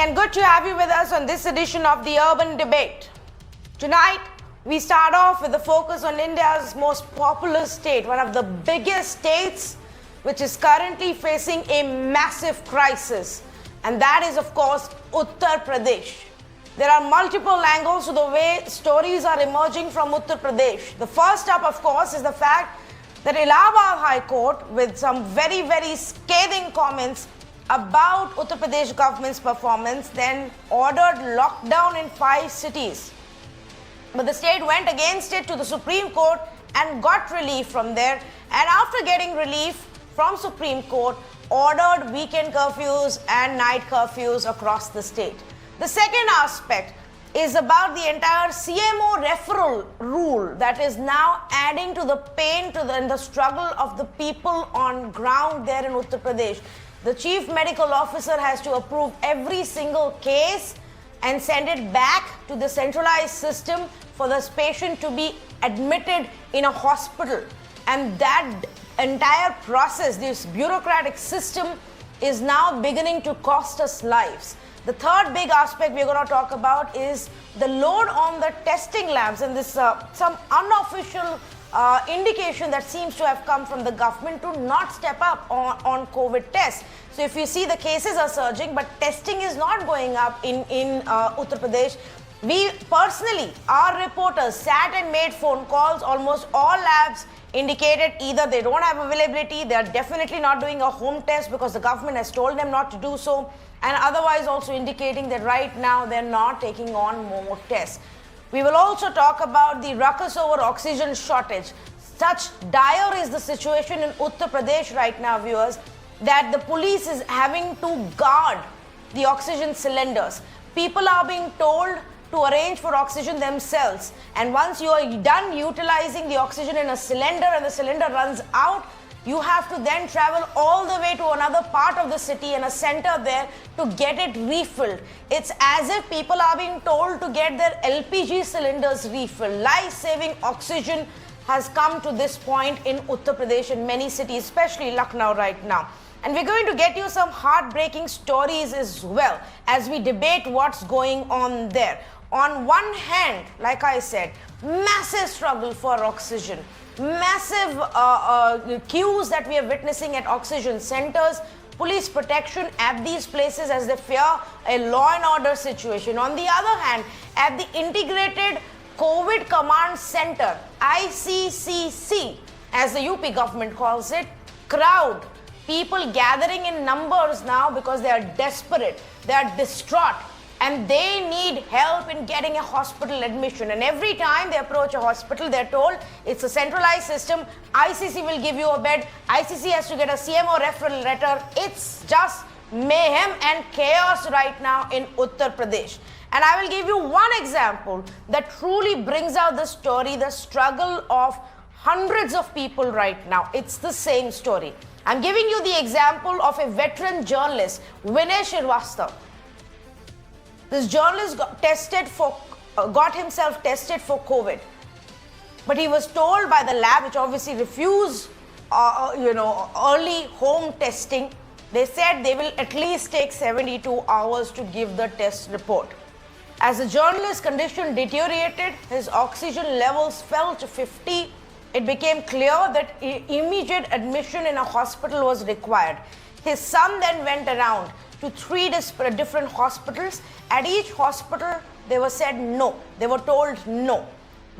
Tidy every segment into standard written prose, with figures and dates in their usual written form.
and good to have you with us on this edition of the Urban Debate. Tonight, we start off with a focus on India's most populous state, one of the biggest states which is currently facing a massive crisis, and that is, of course, Uttar Pradesh. There are multiple angles to the way stories are emerging from Uttar Pradesh. The first up, of course, is the fact that Allahabad High Court, with some very, very scathing comments about Uttar Pradesh government's performance, then ordered lockdown in 5 cities. But the state went against it to the Supreme Court and got relief from there. And after getting relief from Supreme Court, ordered weekend curfews and night curfews across the state. The second aspect is about the entire CMO referral rule that is now adding to the pain and the struggle of the people on ground there in Uttar Pradesh. The chief medical officer has to approve every single case and send it back to the centralized system for this patient to be admitted in a hospital. And that entire process, this bureaucratic system, is now beginning to cost us lives. The third big aspect we're going to talk about is the load on the testing labs, and this some unofficial indication that seems to have come from the government to not step up on COVID tests. So if you see, the cases are surging, but testing is not going up in Uttar Pradesh. We personally, our reporters sat and made phone calls. Almost all labs indicated either they don't have availability, they are definitely not doing a home test because the government has told them not to do so, and otherwise also indicating that right now they're not taking on more tests. We will also talk about the ruckus over oxygen shortage. Such dire is the situation in Uttar Pradesh right now, viewers, that the police is having to guard the oxygen cylinders. People are being told to arrange for oxygen themselves, and once you are done utilizing the oxygen in a cylinder and the cylinder runs out, you have to then travel all the way to another part of the city and a center there to get it refilled. It's as if people are being told to get their LPG cylinders refilled. Life-saving oxygen has come to this point in Uttar Pradesh in many cities, especially Lucknow right now. And we're going to get you some heartbreaking stories as well as we debate what's going on there. On one hand, like I said, massive struggle for oxygen, massive queues that we are witnessing at oxygen centers, police protection at these places as they fear a law and order situation. On the other hand, at the Integrated COVID Command Center, ICCC, as the UP government calls it, crowd, people gathering in numbers now because they are desperate, they are distraught, and they need help in getting a hospital admission. And every time they approach a hospital, they're told it's a centralized system. ICC will give you a bed. ICC has to get a CMO referral letter. It's just mayhem and chaos right now in Uttar Pradesh. And I will give you one example that truly brings out the story, the struggle of hundreds of people right now. It's the same story. I'm giving you the example of a veteran journalist, Vinay Srivastava. This journalist got himself tested for COVID, but he was told by the lab, which obviously refused, early home testing. They said they will at least take 72 hours to give the test report. As the journalist's condition deteriorated, his oxygen levels fell to 50. It became clear that immediate admission in a hospital was required. His son then went around to 3 different hospitals. At each hospital, they were said no. They were told no.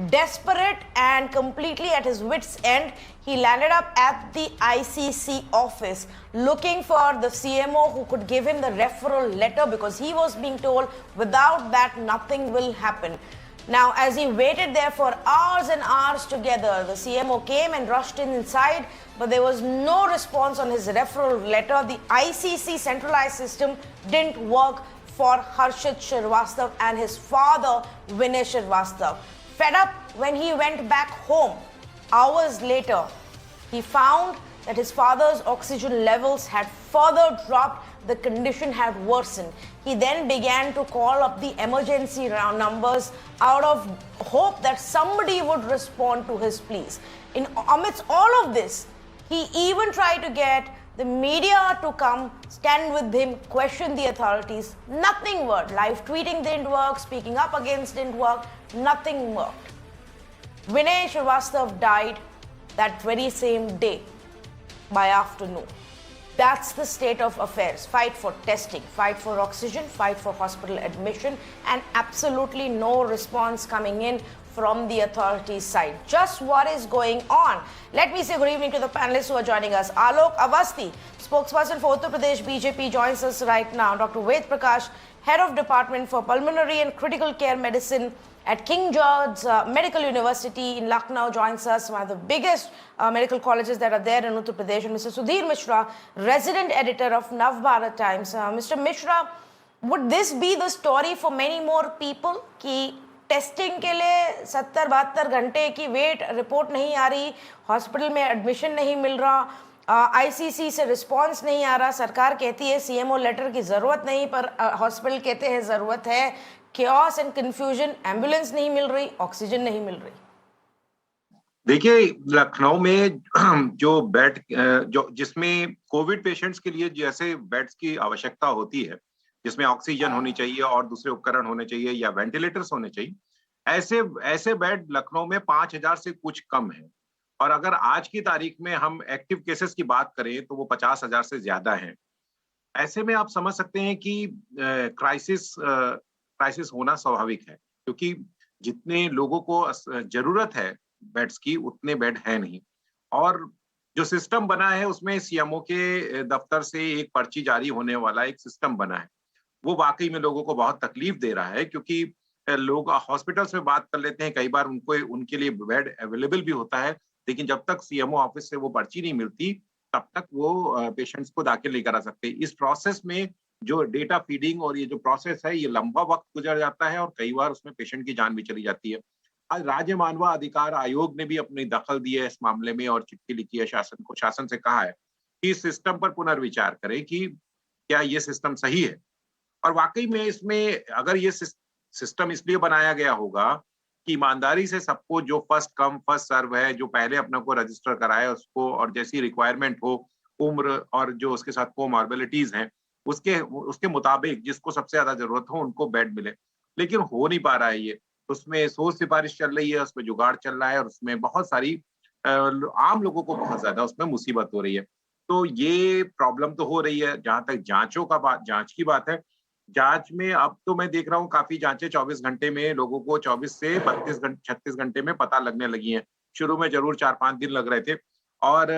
Desperate and completely at his wits' end, he landed up at the ICC office looking for the CMO who could give him the referral letter, because he was being told without that nothing will happen. Now, as he waited there for hours and hours together, the CMO came and rushed inside, but there was no response on his referral letter. The ICC centralized system didn't work for Harshit Srivastava and his father, Vinay Srivastava. Fed up, when he went back home, hours later, he found that his father's oxygen levels had further dropped. The condition had worsened. He then began to call up the emergency numbers out of hope that somebody would respond to his pleas. Amidst all of this, he even tried to get the media to come, stand with him, question the authorities. Nothing worked. Live tweeting didn't work, speaking up against didn't work, nothing worked. Vinay Srivastav died that very same day by afternoon. That's the state of affairs. Fight for testing, fight for oxygen, fight for hospital admission, and absolutely no response coming in from the authorities' side. Just what is going on? Let me say good evening to the panelists who are joining us. Alok Avasthi, spokesperson for Uttar Pradesh BJP, joins us right now. Dr. Ved Prakash, head of Department for Pulmonary and Critical Care Medicine at King George's Medical University in Lucknow, joins us, one of the biggest medical colleges that are there in Uttar Pradesh. And Mr. Sudhir Mishra, resident editor of Nav Bharat Times. Mr. Mishra, would this be the story for many more people कि testing के लिए 70-72 घंटे की wait, report नहीं आ रही, hospital में admission नहीं मिल रहा, आईसीसी से रिस्पांस नहीं आ रहा, सरकार कहती है सीएमओ लेटर की ज़रूरत नहीं, पर हॉस्पिटल कहते हैं ज़रूरत है, chaos एंड कंफ्यूजन, एम्बुलेंस नहीं मिल रही, ऑक्सीजन नहीं मिल रही? देखिए, लखनऊ में जो बेड जो जिसमें कोविड पेशेंट्स के लिए जैसे बेड्स की आवश्यकता होती है, जिसमें ऑक्सीजन होनी चाहिए और दूसरे उपकरण होने चाहिए या वेंटिलेटर्स होने चाहिए, ऐसे बेड लखनऊ में 5000 से कुछ कम है। और अगर आज की तारीख में हम एक्टिव केसेस की बात करें तो वो 50,000 से ज्यादा हैं। ऐसे में आप समझ सकते हैं कि क्राइसिस होना स्वाभाविक है, क्योंकि जितने लोगों को जरूरत है बेड्स की, उतने बेड है नहीं। और जो सिस्टम बना है उसमें सीएमओ के दफ्तर से एक पर्ची जारी होने वाला एक सिस्टम बना है, वो वाकई में लोगों को बहुत तकलीफ दे रहा है, क्योंकि लोग हॉस्पिटल्स में बात कर लेते हैं, कई बार उनके लिए बेड अवेलेबल भी होता है, लेकिन जब तक सीएमओ ऑफिस से वो पर्ची नहीं मिलती तब तक वो पेशेंट्स को दाखिल नहीं करा सकते। इस प्रोसेस में जो डेटा फीडिंग और ये जो प्रोसेस है, ये लंबा वक्त गुजर जाता है और कई बार उसमें पेशेंट की जान भी चली जाती है। आज राज्य मानव अधिकार आयोग ने भी अपनी दखल दी है इस मामले में और चिट्ठी लिखी है शासन को। शासन से कहा है कि इस सिस्टम पर पुनर्विचार करें कि क्या ये सिस्टम सही है। और वाकई में इसमें अगर ये सिस्टम इसलिए बनाया गया होगा कि ईमानदारी से सबको, जो फर्स्ट कम फर्स्ट सर्व है, जो पहले अपने को रजिस्टर कराए उसको, और जैसी रिक्वायरमेंट हो, उम्र और जो उसके साथ कोमॉर्बिडिटीज हैं, उसके मुताबिक जिसको सबसे ज्यादा जरूरत हो उनको बेड मिले। लेकिन हो नहीं पा रहा है ये। उसमें सोच सिफारिश चल रही है, उसमें जुगाड़ चल रहा है और उसमें बहुत सारी आम लोगों को बहुत ज्यादा उसमें मुसीबत हो रही है। तो ये प्रॉब्लम तो हो रही है। जहां तक जांच की बात है, जांच में अब तो मैं देख रहा हूँ काफी जांचें 24 घंटे में, लोगों को 24 से 36 घंटे में पता लगने लगी हैं। शुरू में जरूर 4-5 दिन लग रहे थे और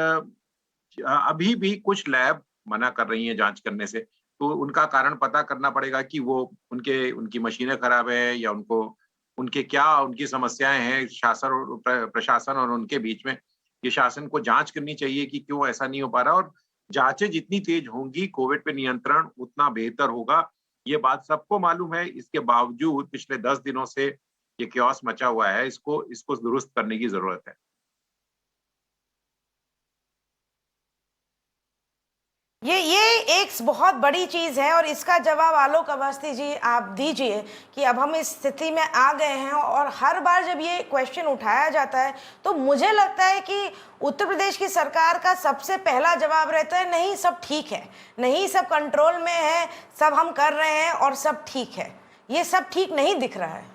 अभी भी कुछ लैब मना कर रही हैं जांच करने से। तो उनका कारण पता करना पड़ेगा कि वो उनकी मशीनें खराब है या उनकी समस्याएं हैं शासन और प्रशासन और उनके बीच में। ये शासन को जांच करनी चाहिए कि क्यों ऐसा नहीं हो पा रहा, और जांचें जितनी तेज होंगी कोविड पे नियंत्रण उतना बेहतर होगा। ये बात सबको मालूम है। इसके बावजूद पिछले 10 दिनों से ये क्योस मचा हुआ है, इसको दुरुस्त करने की जरूरत है। ये एक बहुत बड़ी चीज़ है और इसका जवाब आलोक अवस्थी जी आप दीजिए कि अब हम इस स्थिति में आ गए हैं और हर बार जब ये क्वेश्चन उठाया जाता है तो मुझे लगता है कि उत्तर प्रदेश की सरकार का सबसे पहला जवाब रहता है नहीं सब ठीक है, नहीं सब कंट्रोल में है, सब हम कर रहे हैं और सब ठीक है। ये सब ठीक नहीं दिख रहा है।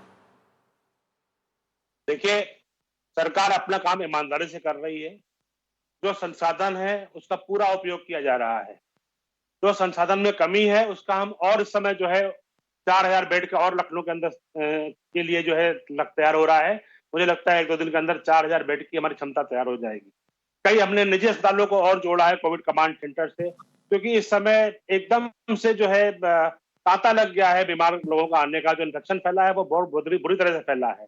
देखिए, सरकार अपना काम ईमानदारी से कर रही है। जो संसाधन है उसका पूरा उपयोग किया जा रहा है। जो संसाधन में कमी है उसका हम और इस समय जो है 4000 बेड का और लखनऊ के अंदर के लिए जो है तैयार हो रहा है। मुझे लगता है 1-2 दिन के अंदर 4000 बेड की हमारी क्षमता तैयार हो जाएगी। कई हमने निजी अस्पतालों को और जोड़ा है कोविड कमांड सेंटर से, क्योंकि इस समय एकदम से जो है तांता लग गया है बीमार लोगों का आने का। जो इन्फेक्शन फैला है वो बहुत बुरी तरह से फैला है।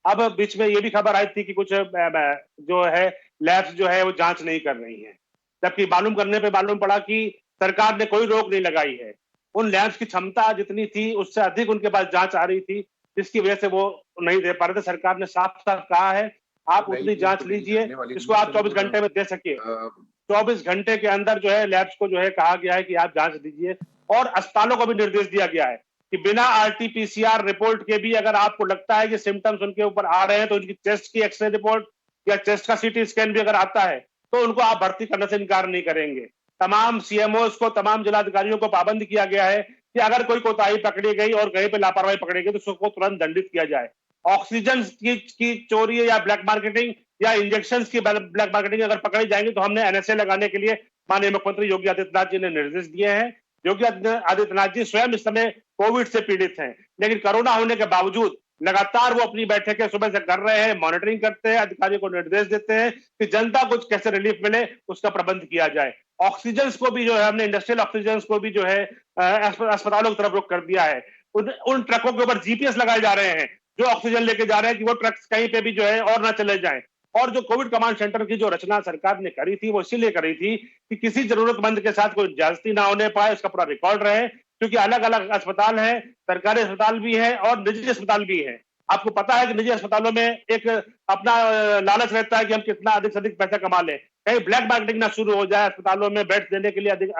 अब बीच में ये भी खबर आई थी कि कुछ जो है लैब्स जो है वो जांच नहीं कर रही हैं, जबकि मालूम करने पे मालूम पड़ा कि सरकार ने कोई रोक नहीं लगाई है। उन लैब्स की क्षमता जितनी थी उससे अधिक उनके पास जांच आ रही थी, जिसकी वजह से वो नहीं दे पा रहे थे। सरकार ने साफ साफ कहा है आप उतनी जांच लीजिए जिसको आप 24 घंटे में दे सके। 24 घंटे के अंदर जो है लैब्स को जो है कहा गया है कि आप जांच दीजिए, और अस्पतालों को भी निर्देश दिया गया है कि बिना RT-PCR रिपोर्ट के भी अगर आपको लगता है कि सिम्टम्स उनके ऊपर आ रहे हैं तो उनकी चेस्ट की एक्सरे रिपोर्ट या चेस्ट का CT स्कैन भी अगर आता है तो उनको आप भर्ती करने से इनकार नहीं करेंगे। तमाम सीएमओस को, तमाम जिलाधिकारियों को पाबंद किया गया है कि अगर कोई कोताही पकड़ी गई और कहीं पे लापरवाही पकड़ी गई तो उसको तुरंत दंडित किया जाए। ऑक्सीजन की चोरी या ब्लैक मार्केटिंग या इंजेक्शन की ब्लैक मार्केटिंग अगर पकड़ी जाएंगी तो हमने एनएसए लगाने के लिए माननीय मुख्यमंत्री योगी आदित्यनाथ जी ने निर्देश दिए हैं। योगी आदित्यनाथ जी स्वयं इस समय कोविड से पीड़ित हैं, लेकिन कोरोना होने के बावजूद लगातार वो अपनी बैठकें सुबह से कर रहे हैं, मॉनिटरिंग करते हैं, अधिकारियों को निर्देश देते हैं कि जनता को कैसे रिलीफ मिले उसका प्रबंध किया जाए। ऑक्सीजन को भी जो है हमने इंडस्ट्रियल ऑक्सीजन को भी जो है अस्पतालों की तरफ रुख कर दिया है। उन ट्रकों के ऊपर जीपीएस लगाए जा रहे हैं जो ऑक्सीजन लेके जा रहे हैं कि वो ट्रक्स कहीं पे भी जो है और ना चले जाएं। और जो कोविड कमांड सेंटर की जो रचना सरकार ने करी थी वो इसीलिए करी थी कि किसी जरूरतमंद के साथ कोई ज्यादती ना होने पाए, उसका पूरा रिकॉर्ड रहे, क्योंकि अलग अलग अस्पताल है, सरकारी अस्पताल भी है और निजी अस्पताल भी है। आपको पता है कि निजी अस्पतालों में एक अपना लालच रहता है कि हम कितना अधिक से अधिक पैसा कमा लें, कहीं ब्लैक मार्केटिंग ना शुरू हो जाए, अस्पतालों में बेड देने के लिए अधिक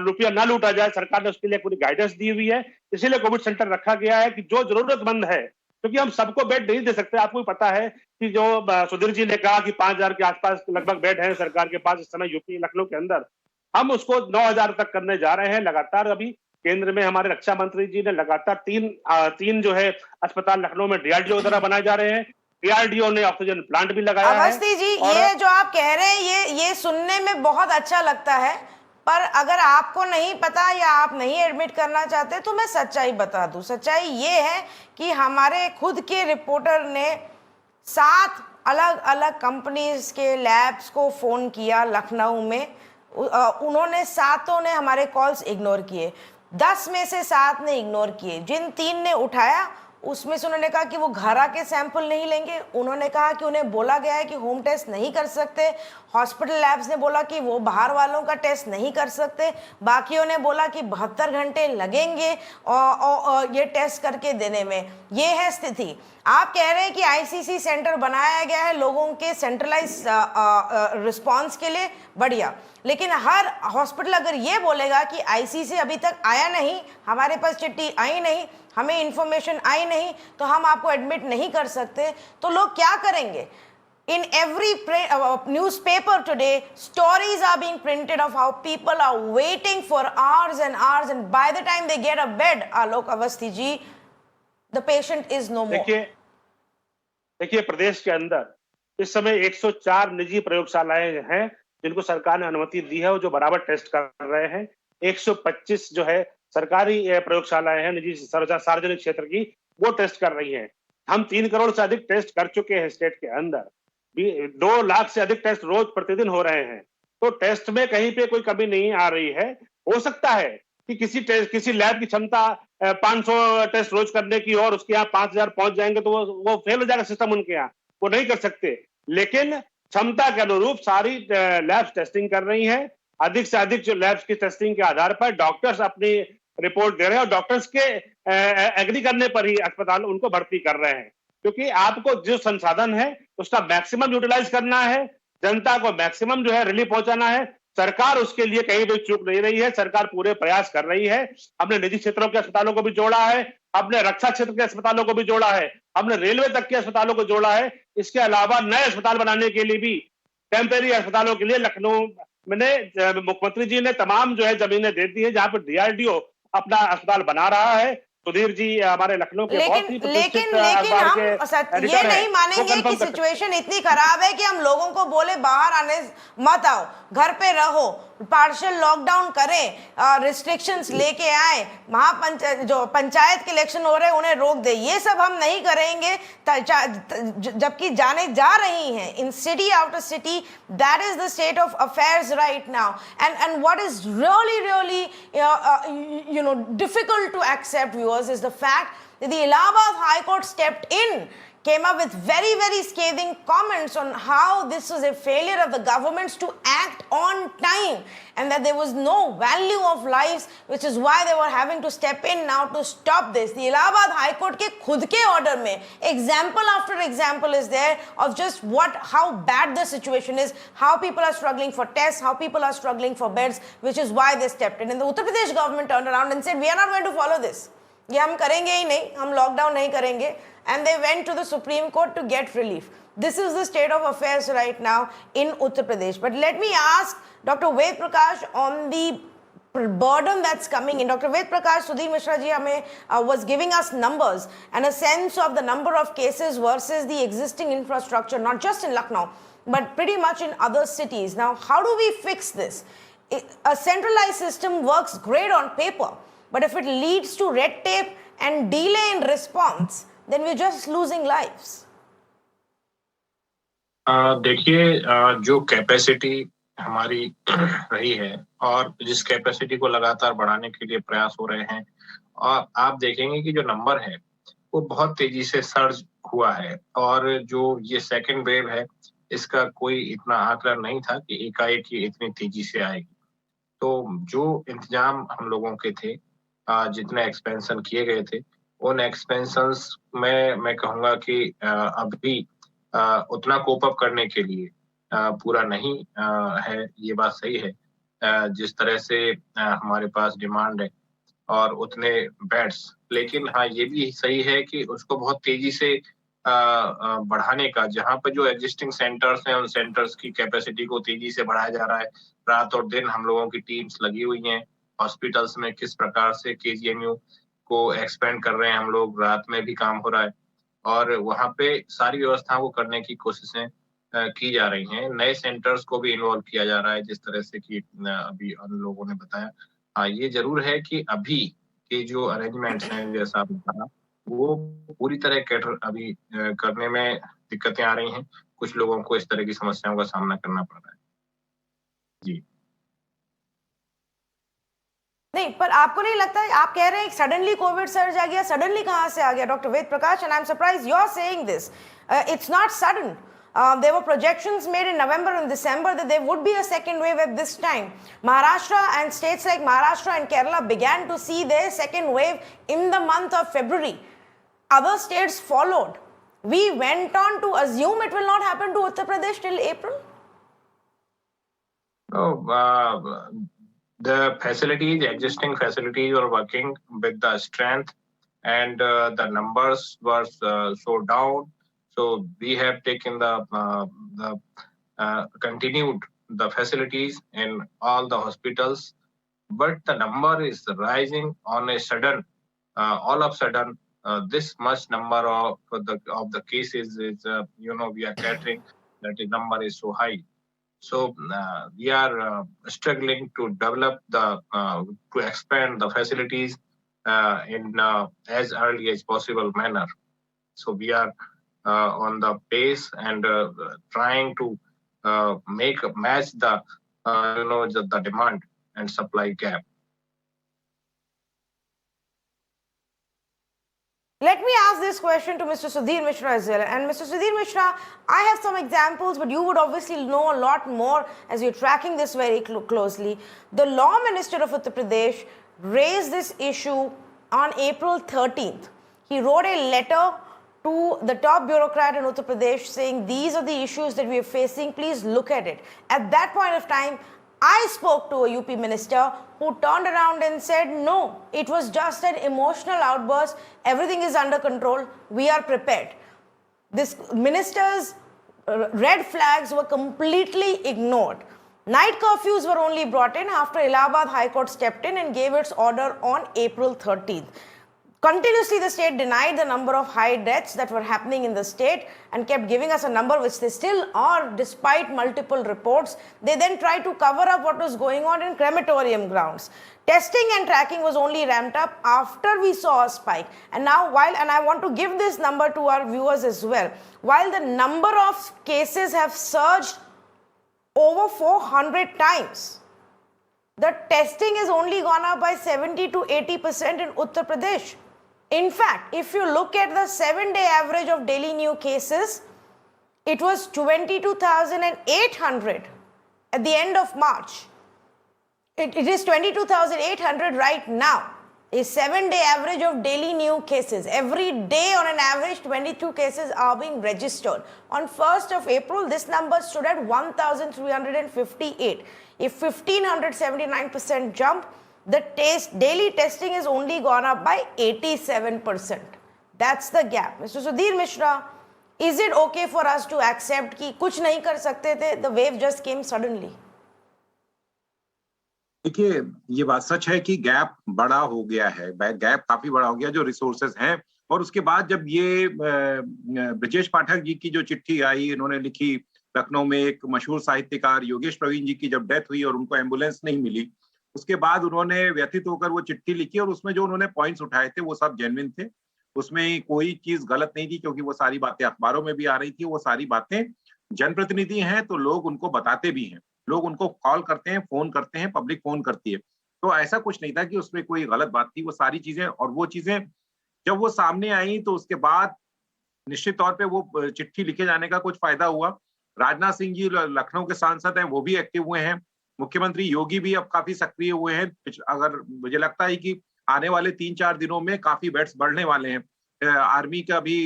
रुपया ना लूटा जाए। सरकार ने उसके लिए पूरी गाइडेंस दी हुई है, इसीलिए कोविड सेंटर रखा गया है कि जो जरूरतमंद है, क्योंकि हम सबको बेड नहीं दे सकते। आपको भी पता है कि जो सुधीर जी ने कहा कि 5000 के आसपास लगभग बेड है सरकार के पास इस समय यूपी लखनऊ के अंदर, हम उसको 9000 तक करने जा रहे हैं। लगातार अभी केंद्र में हमारे रक्षा मंत्री जी ने लगातार तीन जो है अस्पताल लखनऊ में डीआरडीओ द्वारा बनाए जा रहे हैं। डीआरडीओ ने ऑक्सीजन प्लांट भी लगाया है। अवस्थी जी, ये जो आप कह रहे हैं ये सुनने में बहुत अच्छा लगता है, पर अगर आपको नहीं पता या आप नहीं एडमिट करना चाहते तो मैं सच्चाई बता दूं। सच्चाई ये है कि हमारे खुद के रिपोर्टर ने 7 अलग अलग कंपनीज के लैब्स को फोन किया लखनऊ में। उन्होंने 7 ने हमारे कॉल्स इग्नोर किए, 10 में से 7 ने इग्नोर किए। जिन 3 ने उठाया उसमें से उन्होंने कहा कि वो घर आके सैंपल नहीं लेंगे। उन्होंने कहा कि उन्हें बोला गया है कि होम टेस्ट नहीं कर सकते। हॉस्पिटल लैब्स ने बोला कि वो बाहर वालों का टेस्ट नहीं कर सकते। बाकियों ने बोला कि 72 घंटे लगेंगे और ये टेस्ट करके देने में। ये है स्थिति। आप कह रहे हैं कि आईसीसी सेंटर बनाया गया है लोगों के सेंट्रलाइज रिस्पांस के लिए, बढ़िया, लेकिन हर हॉस्पिटल अगर ये बोलेगा कि आईसीसी अभी तक आया नहीं, हमारे पास चिट्ठी आई नहीं, हमें इंफॉर्मेशन आई नहीं, तो हम आपको एडमिट नहीं कर सकते, तो लोग क्या करेंगे? In every newspaper today, stories are being printed of how people are waiting for hours and hours, and by the time they get a bed, Alok Avasthi ji, the patient is no more. देखिए प्रदेश के अंदर इस समय 104 निजी प्रयोगशालाएं हैं जिनको सरकार ने अनुमति दी है और जो बराबर टेस्ट कर रहे हैं। 125 जो है सरकारी प्रयोगशालाएं हैं निजी सार्वजनिक क्षेत्र की, वो टेस्ट कर रही हैं। हम 3 करोड़ से अधिक टेस्ट कर चुके हैं स्टेट के अंदर, 2 लाख से अधिक टेस्ट रोज प्रतिदिन हो रहे हैं। तो टेस्ट में कहीं पे कोई कमी नहीं आ रही है। हो सकता है कि किसी लैब की क्षमता 500 टेस्ट रोज करने की और उसके यहाँ 5000 पहुंच जाएंगे तो वो फेल हो जाएगा सिस्टम उनके यहाँ, वो नहीं कर सकते। लेकिन क्षमता के अनुरूप सारी लैब्स टेस्टिंग कर रही हैं। अधिक से अधिक जो लैब्स की टेस्टिंग के आधार पर डॉक्टर्स अपनी रिपोर्ट दे रहे हैं और डॉक्टर्स के एग्री करने पर ही अस्पताल उनको भर्ती कर रहे हैं, क्योंकि आपको जो संसाधन है उसका मैक्सिमम यूटिलाइज करना है, जनता को मैक्सिमम जो है रिलीफ पहुंचाना है। सरकार उसके लिए कहीं भी चूक नहीं रही है, सरकार पूरे प्रयास कर रही है। हमने निजी क्षेत्रों के अस्पतालों को भी जोड़ा है, हमने रक्षा क्षेत्र के अस्पतालों को भी जोड़ा है, हमने रेलवे तक के अस्पतालों को जोड़ा है। इसके अलावा नए अस्पताल बनाने के लिए भी, टेम्परेरी अस्पतालों के लिए लखनऊ में मुख्यमंत्री जी ने तमाम जो है जमीनें दे दी है जहां पर डीआरडीओ अपना अस्पताल बना रहा है। सुधीर जी हमारे लखनऊ के बहुत ही लेकिन हम ये नहीं मानेंगे कि सिचुएशन इतनी खराब है कि हम लोगों को बोले बाहर आने मत आओ, घर पे रहो, पार्शियल लॉकडाउन करें, रिस्ट्रिक्शंस लेके आए, जो पंचायत के इलेक्शन हो रहे हैं उन्हें रोक दे। ये सब हम नहीं करेंगे जबकि जाने जा रही हैं इन city after city. That is the state of affairs right now, and what is really difficult to accept, viewers, is the fact that the Allahabad High Court stepped in, came up with very, very scathing comments on how this was a failure of the governments to act on time and that there was no value of lives, which is why they were having to step in now to stop this. The Allahabad High Court के खुद के order में example after example is there of just how bad the situation is, how people are struggling for tests, how people are struggling for beds, which is why they stepped in. And the Uttar Pradesh government turned around and said, we are not going to follow this. ये हम करेंगे ही नहीं, हम lockdown नहीं करेंगे, and they went to the Supreme Court to get relief. This is the state of affairs right now in Uttar Pradesh. But let me ask Dr. Ved Prakash on the burden that's coming in. Dr. Ved Prakash, Sudhir Mishra ji was giving us numbers and a sense of the number of cases versus the existing infrastructure, not just in Lucknow, but pretty much in other cities. Now, how do we fix this? A centralized system works great on paper, but if it leads to red tape and delay in response, then we're just losing lives. देखिए, जो capacity हमारी रही है और जिस capacity को लगातार बढ़ाने के लिए प्रयास हो रहे हैं, और आप देखेंगे कि जो नंबर है वो बहुत तेजी से सर्ज हुआ है, और जो ये सेकंड वेव है इसका कोई इतना आकलन नहीं था कि एकाएक ये इतनी तेजी से आएगी। तो जो इंतजाम हम लोगों के थे, जितने एक्सपेंशन किए गए थे, उन एक्सपेंशंस में मैं कहूँगा कि अभी उतना कोप अप करने के लिए पूरा नहीं है, ये बात सही है। जिस तरह से हमारे पास डिमांड है और उतने बेड्स, लेकिन हाँ ये भी सही है कि उसको बहुत तेजी से बढ़ाने का, जहाँ पर जो एग्जिस्टिंग सेंटर्स हैं उन सेंटर्स की कैपेसिटी को तेजी से बढ़ाया जा रहा है। रात और दिन हम लोगों की टीम्स लगी हुई हैं हॉस्पिटल्स में, किस प्रकार से केजीएमयू को एक्सपेंड कर रहे हैं हम लोग, रात में भी काम हो रहा है और वहाँ पे सारी व्यवस्थाओं को करने की कोशिशें की जा रही हैं। नए सेंटर्स को भी इन्वॉल्व किया जा रहा है, जिस तरह से कि अभी हम लोगों ने बताया। हाँ, ये जरूर है कि अभी के जो अरेंजमेंट्स हैं, जैसा आपने कहा, वो पूरी तरह कैटर अभी करने में दिक्कतें आ रही हैं। कुछ लोगों को इस तरह की समस्याओं का सामना करना पड़ रहा है। जी नहीं, पर आपको नहीं लगता है, आप कह रहे हैं सडनली कोविड सर्ज आ गया, सडनली कहां से आ गया doctor Ved Prakash? And I am surprised you are saying this. It's not sudden. There were projections made in November and December that there would be a second wave at this time. Maharashtra and states like Maharashtra and Kerala began to see their second wave in the month of February. Other states followed. We went on to assume it will not happen to Uttar Pradesh till April. The facilities, existing facilities were working with the strength, and the numbers were so down. So we have taken the continued the facilities in all the hospitals, but the number is rising on a sudden. All of a sudden, this much number of the cases is we are catering, that the number is so high. So we are struggling to develop to expand the facilities in as early as possible manner. So we are on the pace and trying to match the the demand and supply gap. Let me ask this question to Mr. Sudhir Mishra as well. And Mr. Sudhir Mishra, I have some examples, but you would obviously know a lot more as you're tracking this very closely. The Law Minister of Uttar Pradesh raised this issue on April 13th. He wrote a letter to the top bureaucrat in Uttar Pradesh saying, these are the issues that we are facing, please look at it. At that point of time, I spoke to a UP minister who turned around and said, no, it was just an emotional outburst. Everything is under control. We are prepared. This minister's red flags were completely ignored. Night curfews were only brought in after Allahabad High Court stepped in and gave its order on April 13th. Continuously, the state denied the number of high deaths that were happening in the state and kept giving us a number which they still are despite multiple reports. They then tried to cover up what was going on in crematorium grounds. Testing and tracking was only ramped up after we saw a spike. And now and I want to give this number to our viewers as well, while the number of cases have surged over 400 times, the testing has only gone up by 70 to 80% in Uttar Pradesh. In fact, if you look at the 7-day average of daily new cases, it was 22,800 at the end of March. It is 22,800 right now. A 7-day average of daily new cases. Every day on an average, 22 cases are being registered. On 1st of April, this number stood at 1,358. A 1,579% jump. The daily testing has only gone up by 87%. That's the gap. Mr. Sudhir Mishra, Is it okay for us to accept कि कुछ नहीं कर सकते थे? The wave just came suddenly. देखिए, ये बात सच है कि गैप बड़ा हो गया है, गैप काफी बड़ा हो गया जो रिसोर्सेज हैं। और उसके बाद जब ये ब्रजेश पाठक जी की जो चिट्ठी आई, इन्होंने लिखी, लखनऊ में एक मशहूर साहित्यकार योगेश प्रवीण जी की जब डेथ हुई और उनको एम्बुलेंस नहीं मिली, उसके बाद उन्होंने व्यथित होकर वो चिट्ठी लिखी और उसमें जो उन्होंने पॉइंट्स उठाए थे वो सब जेन्युइन थे, उसमें कोई चीज गलत नहीं थी, क्योंकि वो सारी बातें अखबारों में भी आ रही थी। वो सारी बातें, जनप्रतिनिधि हैं तो लोग उनको बताते भी हैं, लोग उनको कॉल करते हैं, फोन करते हैं, पब्लिक फोन करती है, तो ऐसा कुछ नहीं था कि उसमें कोई गलत बात थी। वो सारी चीजें, और वो चीजें जब वो सामने आई तो उसके बाद निश्चित तौर पे वो चिट्ठी लिखे जाने का कुछ फायदा हुआ। राजनाथ सिंह जी लखनऊ के सांसद हैं, वो भी एक्टिव हुए हैं, मुख्यमंत्री योगी भी अब काफी सक्रिय हुए हैं। अगर मुझे लगता है कि आने वाले 3-4 दिनों में काफी बेड्स बढ़ने वाले हैं। आर्मी का भी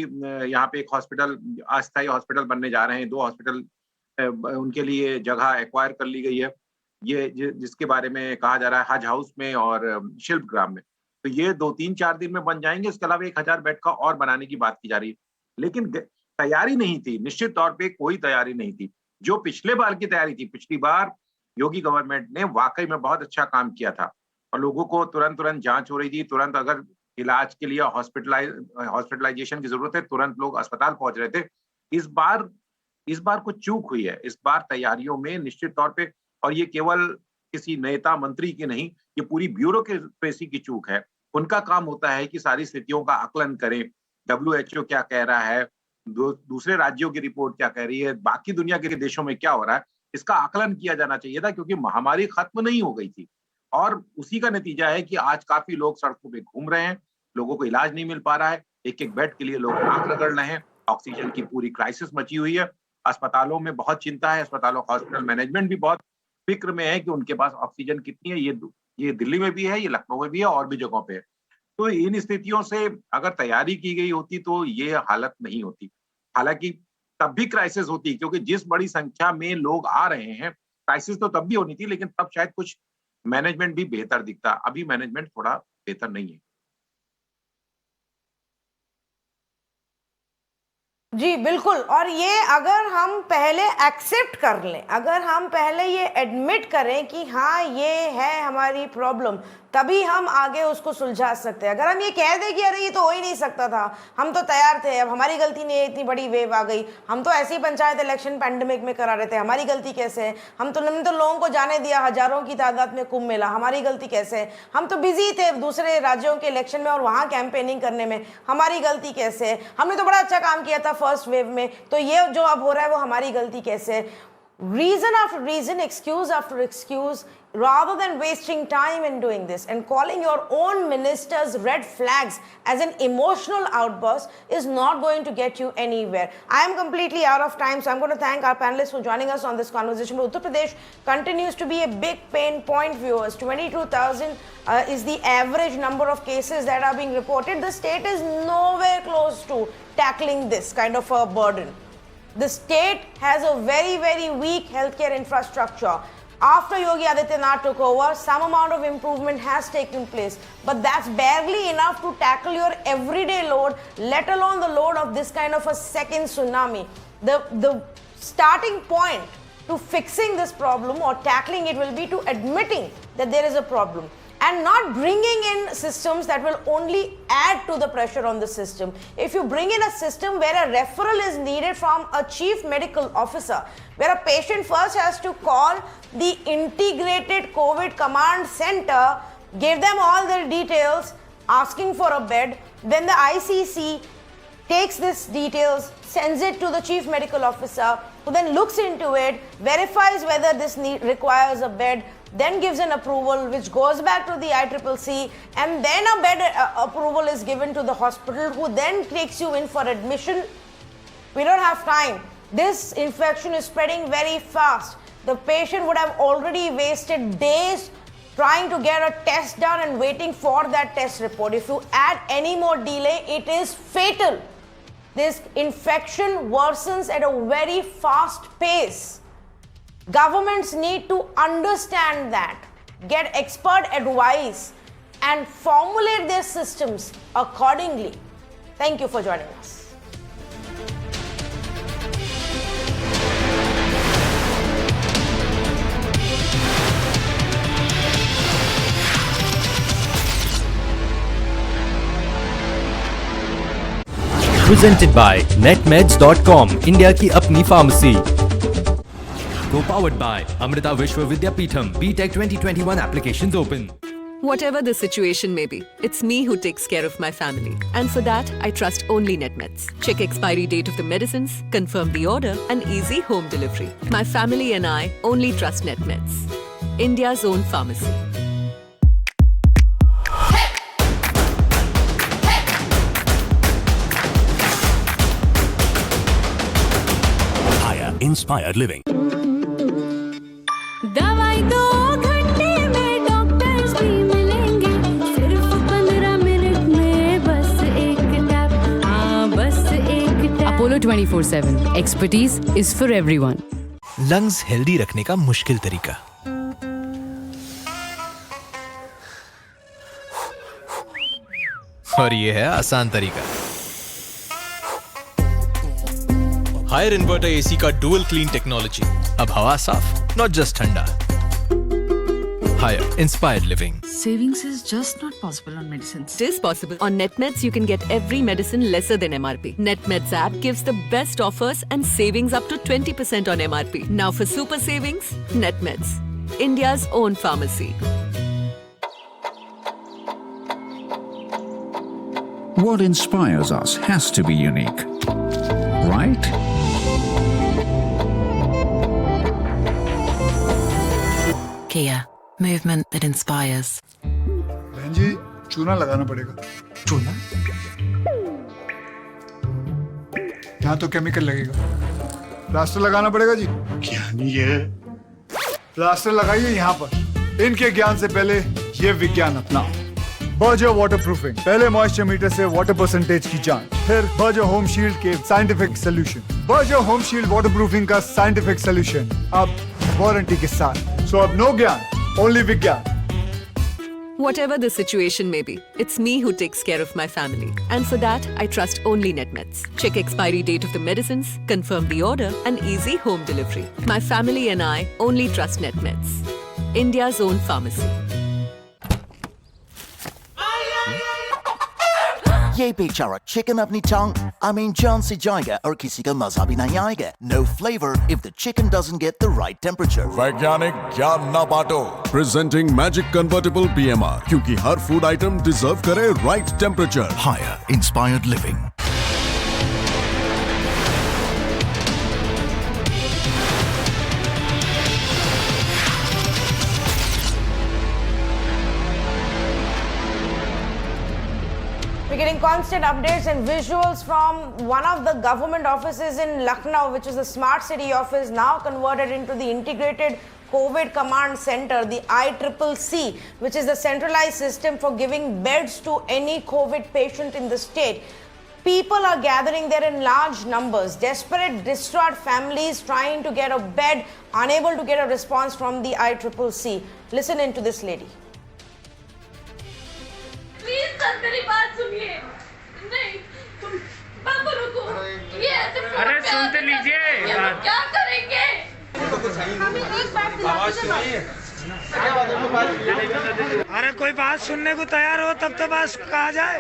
यहाँ पे एक हॉस्पिटल, अस्थायी हॉस्पिटल बनने जा रहे हैं, 2 हॉस्पिटल उनके लिए जगह एक्वायर कर ली गई है, ये जिसके बारे में कहा जा रहा है हज हाउस में और शिल्प ग्राम में। तो ये 2-3-4 दिन में बन जाएंगे। उसके अलावा 1000 बेड का और बनाने की बात की जा रही है, लेकिन तैयारी नहीं थी, निश्चित तौर पे कोई तैयारी नहीं थी। जो पिछले बार की तैयारी थी, पिछली बार योगी गवर्नमेंट ने वाकई में बहुत अच्छा काम किया था और लोगों को तुरंत जांच हो रही थी, तुरंत अगर इलाज के लिए हॉस्पिटलाइजेशन की जरूरत है, तुरंत लोग अस्पताल पहुंच रहे थे। इस बार कुछ चूक हुई है, इस बार तैयारियों में निश्चित तौर पे, और ये केवल किसी नेता मंत्री की नहीं, ये पूरी ब्यूरोक्रेसी की चूक है। उनका काम होता है कि सारी स्थितियों का आकलन करें, WHO क्या कह रहा है, दूसरे राज्यों की रिपोर्ट क्या कह रही है, बाकी दुनिया के देशों में क्या हो रहा है, इसका आकलन किया जाना चाहिए था, क्योंकि महामारी खत्म नहीं हो गई थी। और उसी का नतीजा है कि आज काफी लोग सड़कों पे घूम रहे हैं, लोगों को इलाज नहीं मिल पा रहा है, एक बेड के लिए लोग आग रगड़ रहे हैं, ऑक्सीजन की पूरी क्राइसिस मची हुई है, अस्पतालों में बहुत चिंता है, अस्पतालों हॉस्पिटल मैनेजमेंट भी बहुत फिक्र में है कि उनके पास ऑक्सीजन कितनी है। ये दिल्ली में भी है, ये लखनऊ में भी है, और भी जगहों पे है। तो इन स्थितियों से अगर तैयारी की गई होती तो ये हालत नहीं होती। हालांकि तब भी क्राइसिस होती, क्योंकि जिस बड़ी संख्या में लोग आ रहे हैं, क्राइसिस तो तब भी होनी थी, लेकिन तब शायद कुछ मैनेजमेंट भी बेहतर दिखता। अभी मैनेजमेंट थोड़ा बेहतर नहीं है। जी बिल्कुल, और ये अगर हम पहले एक्सेप्ट कर लें, अगर हम पहले ये एडमिट करें कि हाँ ये है हमारी प्रॉब्लम, तभी हम आगे उसको सुलझा सकते हैं। अगर हम ये कह दें कि अरे ये तो हो ही नहीं सकता था, हम तो तैयार थे, अब हमारी गलती नहीं है, इतनी बड़ी वेव आ गई, हम तो ऐसी पंचायत इलेक्शन पैंडेमिक में करा रहे थे, हमारी गलती कैसे है, हमने तो लोगों को जाने दिया हजारों की तादाद में कुंभ मेला, हमारी गलती कैसे है, हम तो बिजी थे दूसरे राज्यों के इलेक्शन में और वहाँ कैंपेनिंग करने में, हमारी गलती कैसे है, हमने तो बड़ा अच्छा काम किया था फर्स्ट वेव में, तो ये जो अब हो रहा है वो हमारी गलती कैसे है। Reason after reason, excuse after excuse, rather than wasting time in doing this and calling your own ministers red flags as an emotional outburst is not going to get you anywhere. I am completely out of time, so I'm going to thank our panelists for joining us on this conversation. But Uttar Pradesh continues to be a big pain point, viewers. 22,000 is the average number of cases that are being reported. The state is nowhere close to tackling this kind of a burden. The state has a very, very weak healthcare infrastructure. After Yogi Adityanath took over, some amount of improvement has taken place, but that's barely enough to tackle your everyday load, let alone the load of this kind of a second tsunami. The starting point to fixing this problem or tackling it will be to admitting that there is a problem, and not bringing in systems that will only add to the pressure on the system. If you bring in a system where a referral is needed from a chief medical officer, where a patient first has to call the integrated COVID command center, give them all their details, asking for a bed, then the ICC takes these details, sends it to the chief medical officer, who then looks into it, verifies whether this requires a bed, then gives an approval which goes back to the ICCC, and then a bed approval is given to the hospital, who then takes you in for admission. We don't have time. This infection is spreading very fast. The patient would have already wasted days trying to get a test done and waiting for that test report. If you add any more delay, it is fatal. This infection worsens at a very fast pace. Governments need to understand that, get expert advice, and formulate their systems accordingly. Thank you for joining us. Presented by netmeds.com, India की अपनी pharmacy. Co-powered by Amrita Vishwa Vidyapeetham, BTech 2021 applications open. Whatever the situation may be, it's me who takes care of my family. And for that, I trust only Netmeds. Check expiry date of the medicines, confirm the order, and easy home delivery. My family and I only trust Netmeds. India's own pharmacy. Higher Inspired Living. दवाई 2 घंटे में doctors भी मिलेंगे, सिर्फ 15 minute में बस एक tap, हाँ बस एक tap. Apollo 24/7 Expertise is for everyone. Lungs healthy रखने का मुश्किल तरीका। और ये है आसान तरीका। हायर इन्वर्टर एसी का डुअल क्लीन टेक्नोलॉजी, अब हवा साफ, नॉट जस्ट ठंडा। Haier inspired living. Savings is just not possible on medicines. It is possible. On Netmeds, you can get every medicine lesser than MRP. Netmeds app gives the best offers and savings up to 20% on MRP. Now for super savings, Netmeds, India's own pharmacy. What inspires us has to be unique, right? Kia, movement that inspires. बहन जी, चूना लगाना पड़ेगा। चूना? यहाँ तो chemical लगेगा। Plaster लगाना पड़ेगा जी। क्या नहीं है? प्लास्टर लगाइए यहाँ पर। इनके ज्ञान से पहले ये विज्ञान अपनाओ। बर्जर वाटरप्रूफिंग, पहले मॉइस्चर मीटर से वाटर परसेंटेज की जांच, फिर बर्जर होम शील्ड के scientific solution. Berger home shield waterproofing का साइंटिफिक सोल्यूशन अब वारंटी के साथ। सो अब नो ज्ञान, ओनली विज्ञान। Whatever the situation may be, it's me who takes care of my family. And for that, I trust only Netmeds. Check expiry date of the medicines, confirm the order, and easy home delivery. My family and I only trust Netmeds. India's own pharmacy. ये बेचारा chicken अपनी टंग, I mean जान से जाएगा और किसी का मजा भी नहीं आएगा. No flavor if the chicken doesn't get the right temperature. वैज्ञानिक ज्ञान ना बांटो. Presenting Magic Convertible BMR, क्योंकि हर फूड आइटम डिजर्व करे right temperature. Higher Inspired Living. We're getting constant updates and visuals from one of the government offices in Lucknow, which is the Smart City office, now converted into the Integrated COVID Command Center, the ICCC, which is the centralized system for giving beds to any COVID patient in the state. People are gathering there in large numbers, desperate, distraught families trying to get a bed, unable to get a response from the ICCC. Listen in to this lady. Please sir मेरी बात सुनिए। नहीं तुम बाबू रुको, ये ऐसे अरे सुनते लीजिए। क्या करेंगे? हमें एक बात दिलाइए। अरे कोई बात सुनने को तैयार हो तब तो बस कहा जाए।